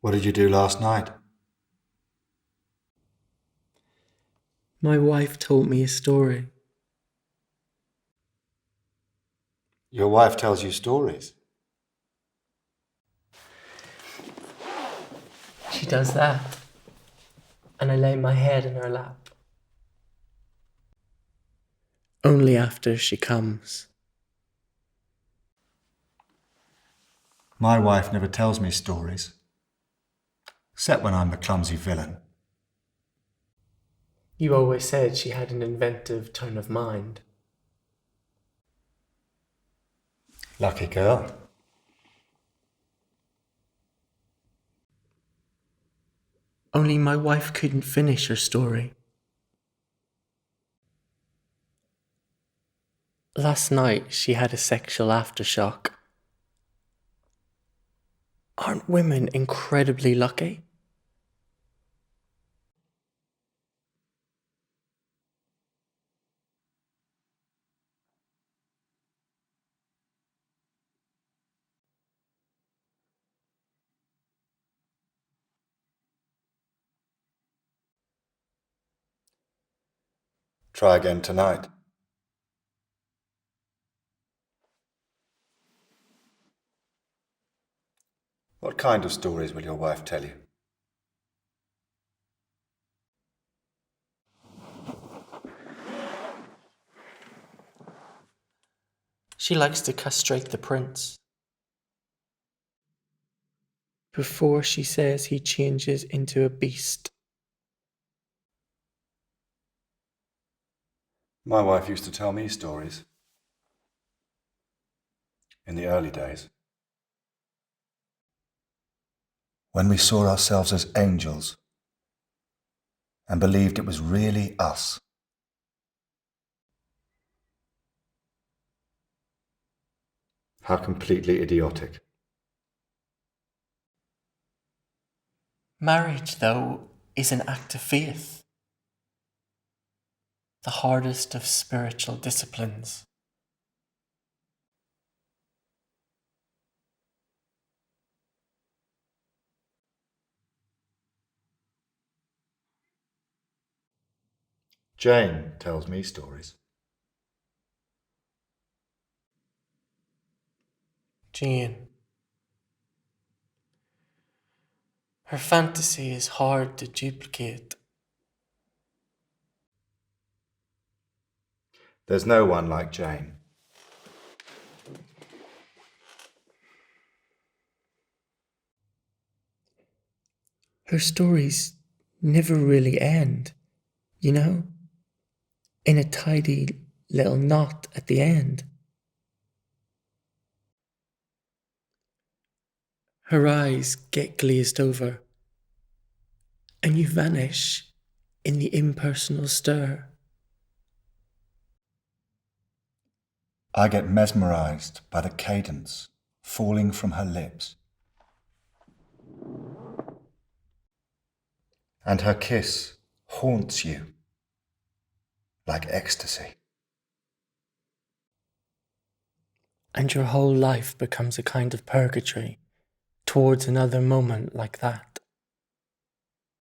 What did you do last night? My wife told me a story. Your wife tells you stories. She does that, and I lay my head in her lap. Only after she comes. My wife never tells me stories, except when I'm the clumsy villain. You always said she had an inventive turn of mind. Lucky girl. Only my wife couldn't finish her story. Last night she had a sexual aftershock. Aren't women incredibly lucky? Try again tonight. What kind of stories will your wife tell you? She likes to castrate the prince. Before she says he changes into a beast. My wife used to tell me stories. In the early days. When we saw ourselves as angels and believed it was really us. How completely idiotic. Marriage, though, is an act of faith. The hardest of spiritual disciplines. Jane tells me stories. Jane. Her fantasy is hard to duplicate. There's no one like Jane. Her stories never really end, you know? In a tidy little knot at the end. Her eyes get glazed over, and you vanish in the impersonal stir. I get mesmerized by the cadence falling from her lips. And her kiss haunts you like ecstasy. And your whole life becomes a kind of purgatory towards another moment like that.